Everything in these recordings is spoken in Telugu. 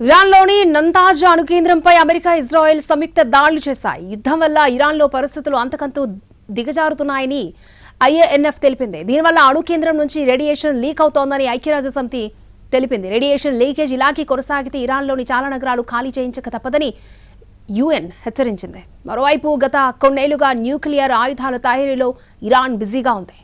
ఇరాన్లోని నంతాజ్ అణు కేంద్రంపై అమెరికా, ఇజ్రాయెల్ సంయుక్త దాడులు చేశాయి. యుద్ధం వల్ల ఇరాన్లో పరిస్థితులు అంతకంతూ దిగజారుతున్నాయని ఐఏఎన్ఎఫ్ తెలిపింది. దీనివల్ల అణు కేంద్రం నుంచి రేడియేషన్ లీక్ అవుతోందని ఐక్యరాజ్యసమితి తెలిపింది. రేడియేషన్ లీకేజ్ ఇలాగే కొనసాగితే ఇరాన్లోని చాలా నగరాలు ఖాళీ చేయించక తప్పదని యుఎన్ హెచ్చరించింది. మరోవైపు గత కొన్నేళ్లుగా న్యూక్లియర్ ఆయుధాల తయారీలో ఇరాన్ బిజీగా ఉంది.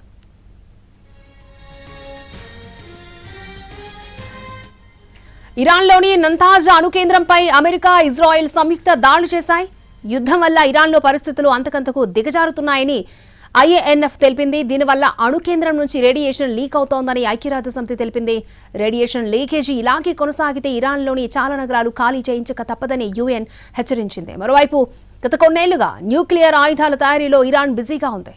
ఇరాన్లోని నంతాజ్ అణు కేంద్రంపై అమెరికా, ఇజ్రాయెల్ సంయుక్త దాడులు చేశాయి. యుద్ధం వల్ల ఇరాన్లో పరిస్థితులు అంతకంతకు దిగజారుతున్నాయని ఐఏఎన్ఎఫ్ తెలిపింది. దీనివల్ల అణు కేంద్రం నుంచి రేడియేషన్ లీక్ అవుతోందని ఐక్యరాజ్యసమితి తెలిపింది. రేడియేషన్ లీకేజీ ఇలాగే కొనసాగితే ఇరాన్లోని చాలా నగరాలు ఖాళీ చేయించక తప్పదని యుఎన్ హెచ్చరించింది. మరోవైపు గత కొన్నేళ్లుగా న్యూక్లియర్ ఆయుధాల తయారీలో ఇరాన్ బిజీగా ఉంది.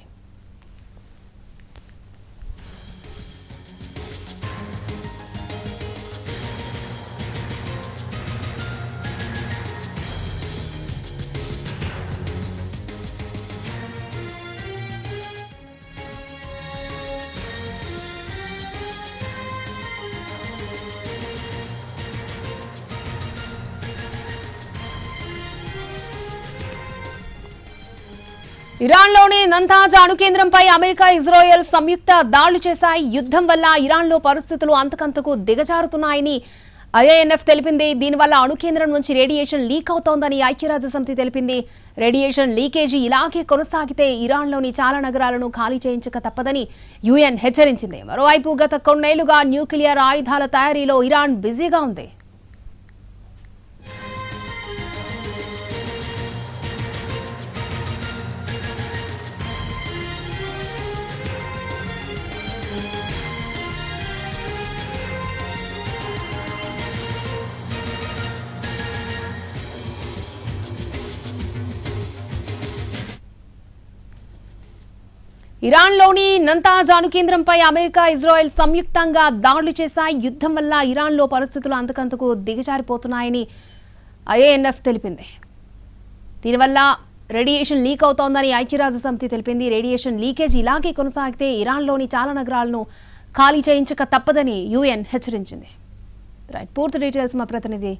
ఇరాన్లోని నంతాజ్ అణు కేంద్రంపై అమెరికా, ఇజ్రాయెల్ సంయుక్త దాడులు చేశాయి. యుద్ధం వల్ల ఇరాన్లో పరిస్థితులు అంతకంతకు దిగజారుతున్నాయని ఐఏఎన్ఎఫ్ తెలిపింది. దీనివల్ల అణు కేంద్రం నుంచి రేడియేషన్ లీక్ అవుతోందని ఐక్యరాజ్యసమితి తెలిపింది. రేడియేషన్ లీకేజీ ఇలాగే కొనసాగితే ఇరాన్లోని చాలా నగరాలను ఖాళీ చేయించక తప్పదని యుఎన్ హెచ్చరించింది. మరోవైపు గత కొన్నేళ్లుగా న్యూక్లియర్ ఆయుధాల తయారీలో ఇరాన్ బిజీగా ఉంది. ఇరాన్లోని నంతాజ్ అణు కేంద్రంపై అమెరికా, ఇజ్రాయెల్ సంయుక్తంగా దాడులు చేశాయి. యుద్ధం వల్ల ఇరాన్లో పరిస్థితులు అంతకంతకు దిగజారిపోతున్నాయని ఐఏఎన్ఎఫ్ తెలిపింది. దీనివల్ల రేడియేషన్ లీక్ అవుతోందని ఐక్యరాజ్యసమితి తెలిపింది. రేడియేషన్ లీకేజ్ ఇలాగే కొనసాగితే ఇరాన్లోని చాలా నగరాలను ఖాళీ చేయించక తప్పదని యుఎన్ హెచ్చరించింది. రైట్, పూర్తి డీటెయిల్స్ మా ప్రతినిధి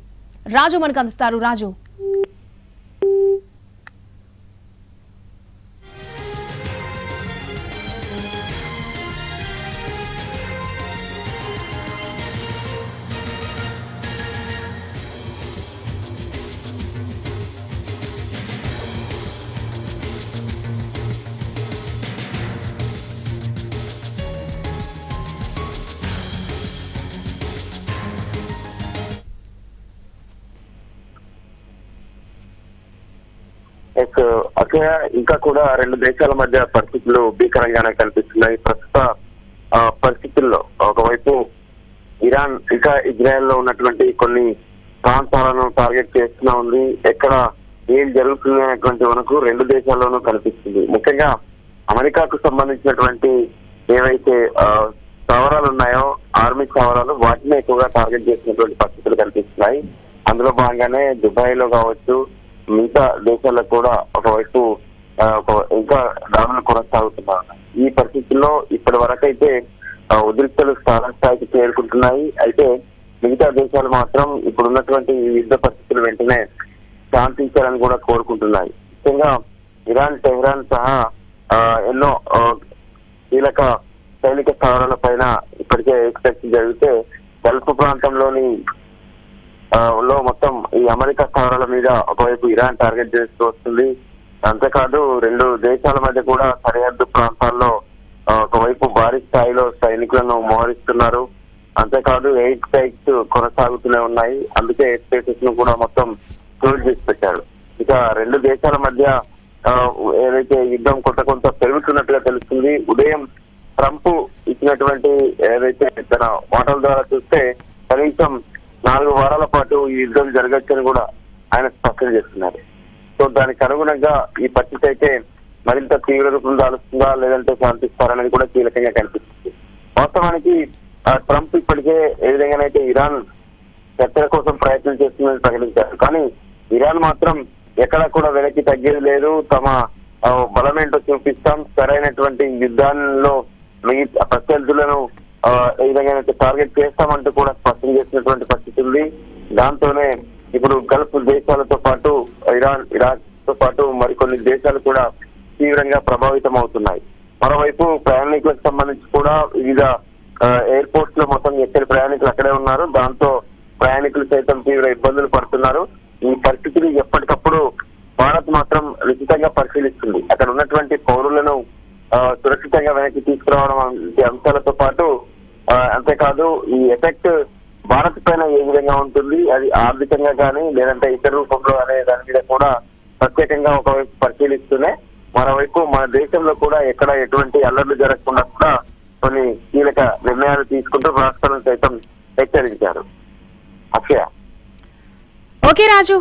రాజు మనకు అందిస్తారు. రాజు, ఇంకా కూడా రెండు దేశాల మధ్య పరిస్థితులు భీకరంగానే కనిపిస్తున్నాయి. ప్రస్తుత పరిస్థితుల్లో ఒకవైపు ఇరాన్ ఇంకా ఇజ్రాయెల్ లో ఉన్నటువంటి కొన్ని ప్రాంతాలను టార్గెట్ చేస్తూనే ఉంది. ఎక్కడ ఏం జరుగుతుంది అనేటువంటి మనకు రెండు దేశాల్లోనూ కనిపిస్తుంది. ముఖ్యంగా అమెరికాకు సంబంధించినటువంటి ఏవైతే స్థావరాలు ఉన్నాయో, ఆర్మీ స్థావరాలు, వాటిని ఎక్కువగా టార్గెట్ చేసినటువంటి పరిస్థితులు కనిపిస్తున్నాయి. అందులో భాగంగానే దుబాయ్ లో కావచ్చు, మిగతా దేశాల్లో కూడా ఒకవైపు ఇంకా దాడులు కొనసాగుతున్నారు. ఈ పరిస్థితుల్లో ఇప్పటి వరకైతే ఉద్రిక్తలు స్థాయికి చేరుకుంటున్నాయి. అయితే మిగతా దేశాలు మాత్రం ఇప్పుడున్నటువంటి యుద్ధ పరిస్థితులు వెంటనే శాంతించాలని కూడా కోరుకుంటున్నాయి. ముఖ్యంగా ఇరాన్, టెహ్రాన్ సహా ఎన్నో కీలక సైనిక స్థావరాల పైన ఇప్పటికే ఎక్స్పెక్ట్ జరిగితే గల్ఫ్ ప్రాంతంలోని మొత్తం ఈ అమెరికా స్థావరాల మీద ఒకవైపు ఇరాన్ టార్గెట్ చేస్తూ వస్తుంది. అంతేకాదు రెండు దేశాల మధ్య కూడా సరిహద్దు ప్రాంతాల్లో ఒకవైపు భారీ స్థాయిలో సైనికులను మోహరిస్తున్నారు. అంతేకాదు ఎయిర్ స్ట్రైక్స్ కొనసాగుతూనే ఉన్నాయి. అందుకే ఎయిర్ స్పేసెస్ ను కూడా మొత్తం క్లోజ్ చేసి పెట్టారు. ఇక రెండు దేశాల మధ్య ఏదైతే యుద్ధం కొంత పెరుగుతున్నట్టుగా తెలుస్తుంది. ఉదయం ట్రంప్ ఇచ్చినటువంటి ఏదైతే తన మాటల ద్వారా చూస్తే కనీసం 4 వారాల పాటు ఈ యుద్ధం జరగచ్చని కూడా ఆయన స్పష్టం చేస్తున్నారు. సో దానికి అనుగుణంగా ఈ పరిస్థితి అయితే మరింత తీవ్ర రూపం దాలుస్తుందా, లేదంటే శాంతిస్తారనేది కూడా కీలకంగా కనిపిస్తుంది. వాస్తవానికి ట్రంప్ ఇప్పటికే ఏ విధంగానైతే ఇరాన్ చర్చల కోసం ప్రయత్నం చేస్తుందని ప్రకటించారు. కానీ ఇరాన్ మాత్రం ఎక్కడా కూడా వెనక్కి తగ్గేది లేదు. తమ బలమేంటో చూపిస్తాం, సరైనటువంటి యుద్ధాల్లో మిగతా ప్రత్యర్థులను ఏ విధంగా టార్గెట్ చేస్తామంటూ కూడా స్పష్టం చేసినటువంటి పరిస్థితి ఉంది. దాంతోనే ఇప్పుడు గల్ఫ్ దేశాలతో పాటు ఇరాన్, ఇరాక్ తో పాటు మరికొన్ని దేశాలు కూడా తీవ్రంగా ప్రభావితం అవుతున్నాయి. మరోవైపు ప్రయాణికులకు సంబంధించి కూడా వివిధ ఎయిర్పోర్ట్స్ లో మొత్తం ఎక్కడి ప్రయాణికులు అక్కడే ఉన్నారు. దాంతో ప్రయాణికులు సైతం తీవ్ర ఇబ్బందులు పడుతున్నారు. ఈ పరిస్థితిని ఎప్పటికప్పుడు భారత్ మాత్రం నిశ్చితంగా పరిశీలిస్తుంది. అక్కడ ఉన్నటువంటి పౌరులను సురక్షితంగా వెనక్కి తీసుకురావడం వంటి అంశాలతో పాటు అంతేకాదు ఈ ఎఫెక్ట్ భారత్ పైన ఏ విధంగా ఉంటుంది, అది ఆర్థికంగా కానీ లేదంటే ఇతర రూపంలో అనే దాని మీద కూడా ప్రత్యేకంగా ఒకవైపు పరిశీలిస్తూనే మరోవైపు మన దేశంలో కూడా ఎక్కడ ఎటువంటి అల్లర్లు జరగకుండా కూడా కొన్ని కీలక నిర్ణయాలు తీసుకుంటూ రాష్ట్రాలను సైతం హెచ్చరించారు. అక్షయ. ఓకే రాజు.